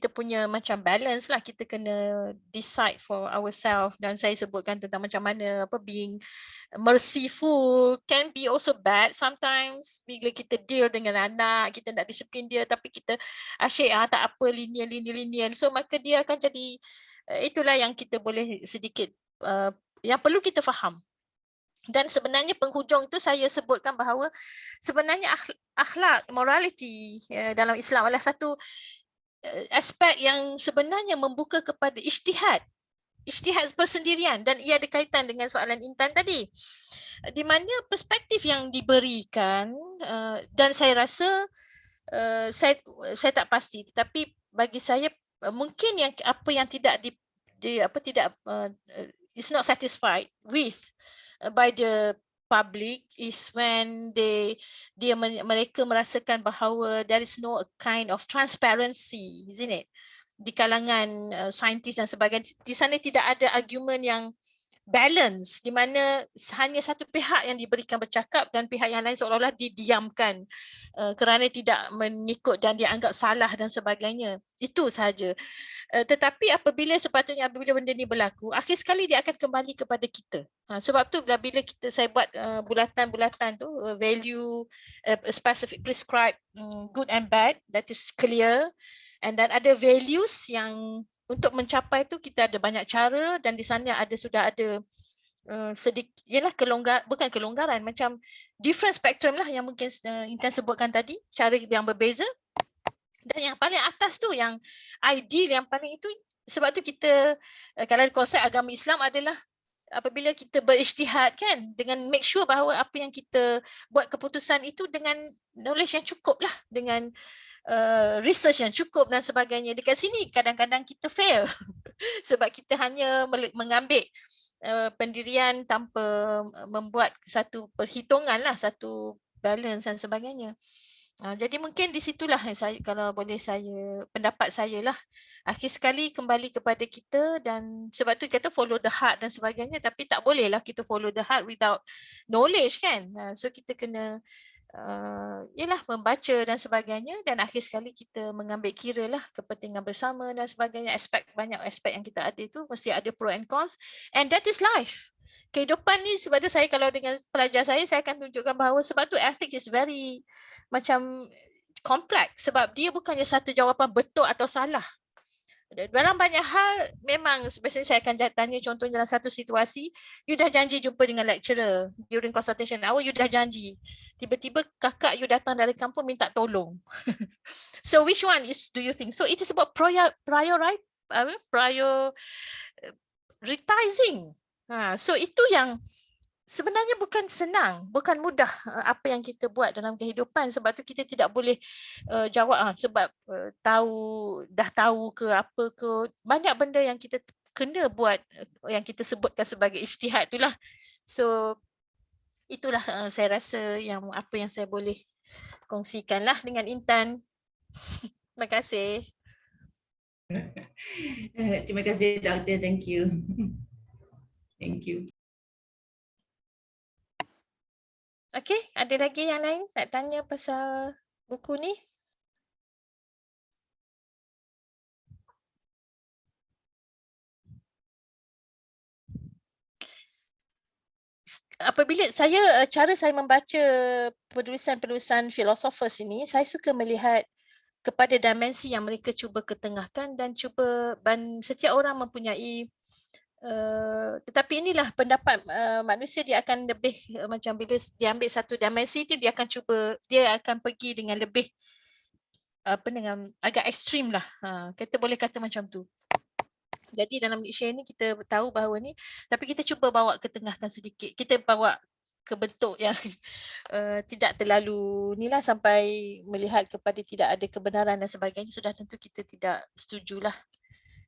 punya macam balance lah. Kita kena decide for ourselves, dan saya sebutkan tentang macam mana being merciful can be also bad sometimes. Bila kita deal dengan anak, kita nak disiplin dia tapi kita asyik tak apa, lenient, so maka dia akan jadi itulah yang kita boleh sedikit yang perlu kita faham. Dan sebenarnya penghujung tu saya sebutkan bahawa sebenarnya akhlak, morality dalam Islam adalah satu aspek yang sebenarnya membuka kepada ijtihad persendirian, dan ia ada kaitan dengan soalan Intan tadi, di mana perspektif yang diberikan dan saya rasa saya tak pasti, tetapi bagi saya mungkin yang apa yang tidak is not satisfied with by the public is when mereka merasakan bahawa there is no kind of transparency, isn't it, di kalangan saintis dan sebagainya. Di sana tidak ada argument yang balance di mana hanya satu pihak yang diberikan bercakap dan pihak yang lain seolah-olah didiamkan kerana tidak mengikut dan dianggap salah dan sebagainya. Itu sahaja. Tetapi sepatutnya apabila benda ni berlaku, akhir sekali dia akan kembali kepada kita. Sebab tu bila saya buat bulatan-bulatan tu, value, specific, prescribed, good and bad, that is clear. And then ada values yang untuk mencapai tu kita ada banyak cara, dan di sana sudah ada sedikit, ialah bukan kelonggaran, macam different spectrum lah yang mungkin Intan sebutkan tadi, cara yang berbeza. Dan yang paling atas tu, yang ideal, yang paling itu, sebab tu kita kalau konsep agama Islam adalah apabila kita berijtihad kan, dengan make sure bahawa apa yang kita buat keputusan itu dengan knowledge yang cukup lah, dengan research yang cukup dan sebagainya. Dekat sini kadang-kadang kita fail sebab kita hanya mengambil pendirian tanpa membuat satu perhitungan lah, satu balance dan sebagainya. Jadi mungkin di situlah saya, kalau boleh pendapat saya lah, akhir sekali kembali kepada kita, dan sebab tu kata follow the heart dan sebagainya, tapi tak boleh lah kita follow the heart without knowledge kan. So kita kena membaca dan sebagainya, dan akhir sekali kita mengambil kira lah kepentingan bersama dan sebagainya. Banyak aspek yang kita ada itu mesti ada pro and cons, and that is life. Kehidupan ni, sebab tu saya kalau dengan pelajar saya akan tunjukkan bahawa sebab tu ethics is very macam kompleks, sebab dia bukannya satu jawapan betul atau salah. Dalam banyak hal memang, biasanya saya akan tanya, contohnya dalam satu situasi, you dah janji jumpa dengan lecturer during consultation hour, you dah janji, tiba-tiba kakak you datang dari kampung minta tolong. So which one do you think? So it is about prioritizing. So itu yang sebenarnya bukan senang, bukan mudah apa yang kita buat dalam kehidupan. Sebab tu kita tidak boleh jawab sebab dah tahu ke apa ke. Banyak benda yang kita kena buat yang kita sebutkan sebagai ijtihad itulah. So itulah saya rasa apa yang saya boleh kongsikanlah dengan Intan. Terima kasih. Terima kasih Doktor, thank you. Thank you. Okey, ada lagi yang lain nak tanya pasal buku ni? Apabila cara saya membaca penulisan-penulisan filosofers ini, saya suka melihat kepada dimensi yang mereka cuba ketengahkan, dan setiap orang mempunyai tetapi inilah pendapat manusia, dia akan lebih macam bila dia ambil satu dimensi itu, dia akan pergi dengan lebih dengan agak ekstrim lah. Kita boleh kata macam tu. Jadi dalam Malaysia ni kita tahu bahawa ni, tapi kita cuba bawa ketengahkan sedikit. Kita bawa ke bentuk yang tidak terlalu inilah, sampai melihat kepada tidak ada kebenaran dan sebagainya, sudah tentu kita tidak setujulah.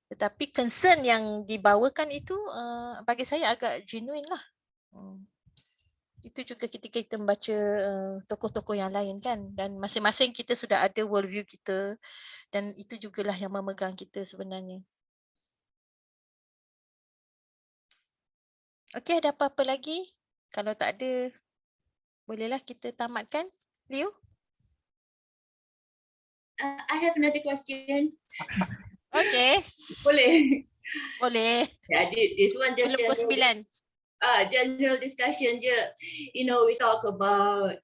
Tetapi concern yang dibawakan itu bagi saya agak genuine lah. Itu juga ketika kita membaca tokoh-tokoh yang lain kan, dan masing-masing kita sudah ada worldview kita, dan itu jugalah yang memegang kita sebenarnya. Okey, ada apa-apa lagi? Kalau tak ada, bolehlah kita tamatkan. Liu? I have another question. Okay. Boleh. Boleh. Yeah, this one just Belum pukul 9. General discussion je. You know, we talk about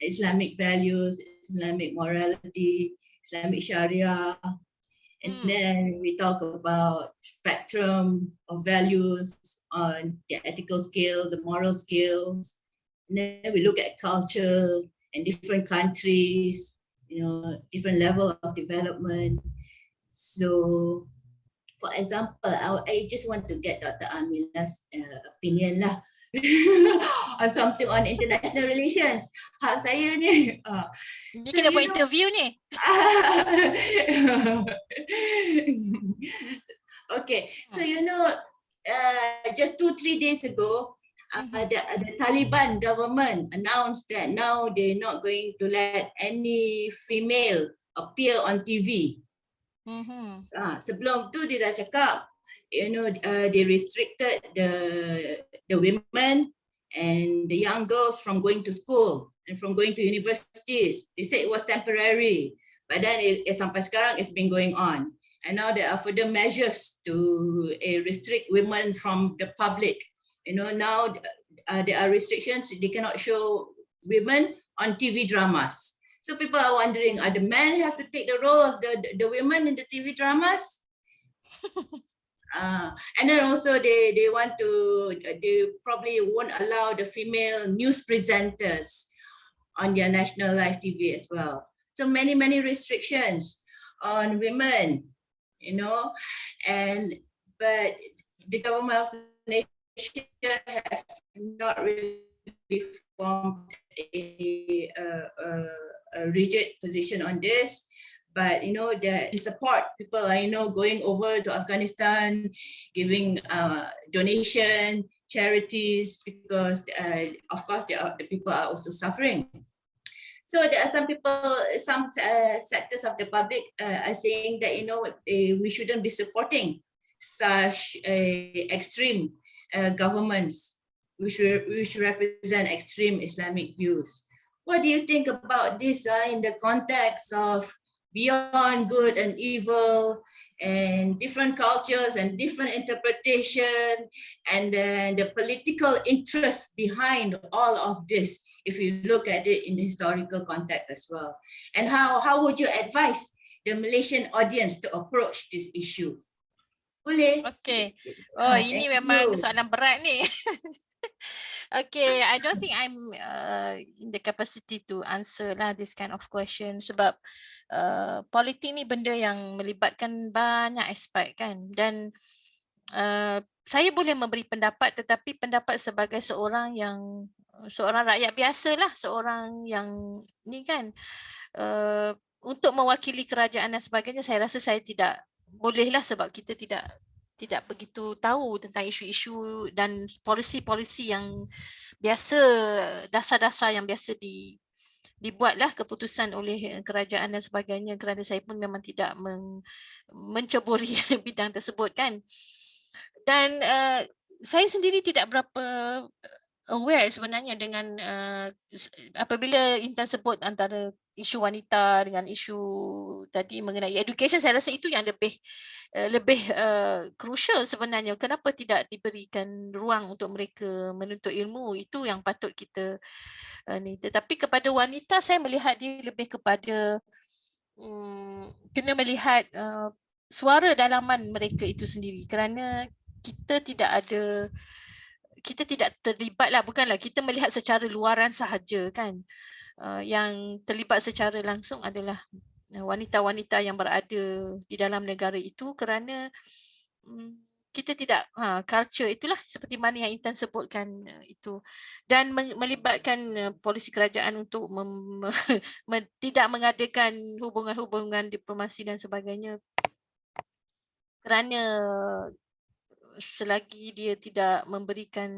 Islamic values, Islamic morality, Islamic Sharia, and then we talk about spectrum of values on the ethical scale, the moral skills. And then we look at culture and different countries, you know, different level of development. So, for example, I just want to get Dr. Amila's opinion lah on something on international relations. Hal saya ni. Ni kena buat interview ni. Okay, so you know, just 2-3 days ago, the Taliban government announced that now they're not going to let any female appear on TV. Sebelum tu dia dah cakap they restricted the women and the young girls from going to school and from going to universities. They said it was temporary, but then sampai sekarang it's been going on. And now there are further measures to restrict women from the public. Now there are restrictions. They cannot show women on TV dramas. So people are wondering, are the men have to take the role of the women in the TV dramas? And then also they probably won't allow the female news presenters on their national live TV as well. So many restrictions on women, but the government of Malaysia has not really formed a rigid position on this. But the support, people are going over to Afghanistan, giving donation, charities, because of course the people are also suffering. So there are some sectors of the public are saying that we shouldn't be supporting such extreme governments which represent extreme Islamic views. What do you think about this in the context of beyond good and evil, and different cultures and different interpretation, and then the political interest behind all of this, if you look at it in the historical context as well? And how would you advise the Malaysian audience to approach this issue? Boleh? Okay. Oh, ini memang soalan berat ni. Okay, I don't think I'm in the capacity to answer lah this kind of question, sebab politik ni benda yang melibatkan banyak aspek kan, dan saya boleh memberi pendapat, tetapi pendapat sebagai seorang rakyat biasa lah, seorang yang ni kan, untuk mewakili kerajaan dan sebagainya, saya rasa saya tidak boleh lah, sebab kita tidak begitu tahu tentang isu-isu dan polisi-polisi yang biasa, dasar-dasar yang biasa dibuatlah keputusan oleh kerajaan dan sebagainya, kerana saya pun memang tidak menceburi bidang tersebut kan. Dan saya sendiri tidak berapa aware sebenarnya dengan apabila Intan sebut antara isu wanita dengan isu tadi mengenai education, saya rasa itu yang lebih crucial sebenarnya. Kenapa tidak diberikan ruang untuk mereka menuntut ilmu? Itu yang patut kita ni. Tetapi kepada wanita, saya melihat dia lebih kepada kena melihat suara dalaman mereka itu sendiri, kerana kita tidak terlibat lah, bukanlah kita melihat secara luaran sahaja kan. Yang terlibat secara langsung adalah wanita-wanita yang berada di dalam negara itu, kerana kita tidak culture itulah seperti mana yang Intan sebutkan itu, dan melibatkan polisi kerajaan untuk tidak mengadakan hubungan-hubungan diplomasi dan sebagainya, kerana selagi dia tidak memberikan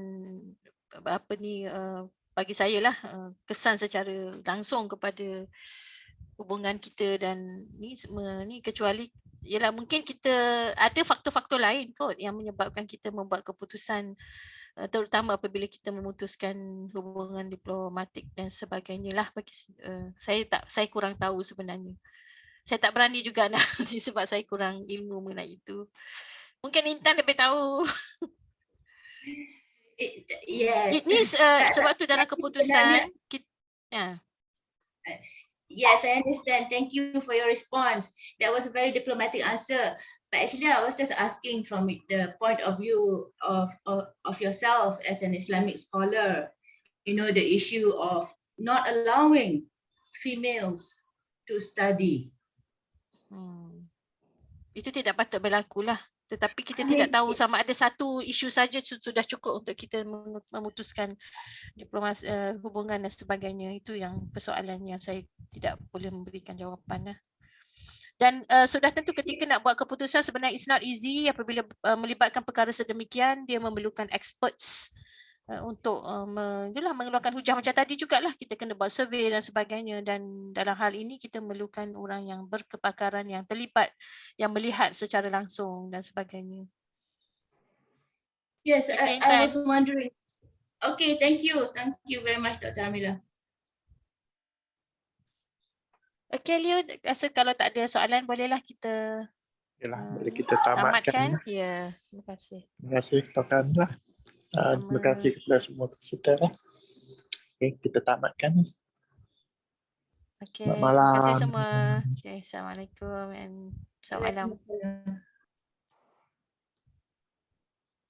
bagi saya lah kesan secara langsung kepada hubungan kita dan ni semua ni, kecuali ialah mungkin kita ada faktor-faktor lain kot yang menyebabkan kita membuat keputusan, terutama apabila kita memutuskan hubungan diplomatik dan sebagainya lah. Bagi saya kurang tahu sebenarnya. Saya tak berani juga nak sebab saya kurang ilmu mengenai itu. Mungkin Intan lebih tahu. Ini sebab tu dalam keputusan kita, Yes, I understand. Thank you for your response. That was a very diplomatic answer. But actually, I was just asking from the point of view of yourself as an Islamic scholar, the issue of not allowing females to study. Itu tidak patut berlaku lah. Tetapi kita tidak tahu sama ada satu isu saja sudah cukup untuk kita memutuskan diplomasi, hubungan dan sebagainya. Itu yang persoalan yang saya tidak boleh memberikan jawapan lah. Dan sudah tentu ketika nak buat keputusan, sebenarnya it's not easy apabila melibatkan perkara sedemikian. Dia memerlukan experts untuk mengeluarkan hujah macam tadi jugalah. Kita kena buat survey dan sebagainya, dan dalam hal ini kita memerlukan orang yang berkepakaran, yang terlibat, yang melihat secara langsung dan sebagainya. Yes, Okay, I Intan. was wondering. Okay, thank you. Thank you very much, Dr. Amila. Okay, Leo, rasa kalau tak ada soalan bolehlah kita Yalah, boleh kita tamatkan. tamatkan. Ya, terima kasih. Terima kasih Dr. Amila. Terima kasih kepada semua peserta. Okay, kita tamatkan. Okay, Selamat terima kasih malam. semua. Okay, Assalamualaikum and selamat malam. Waalaikumsalam.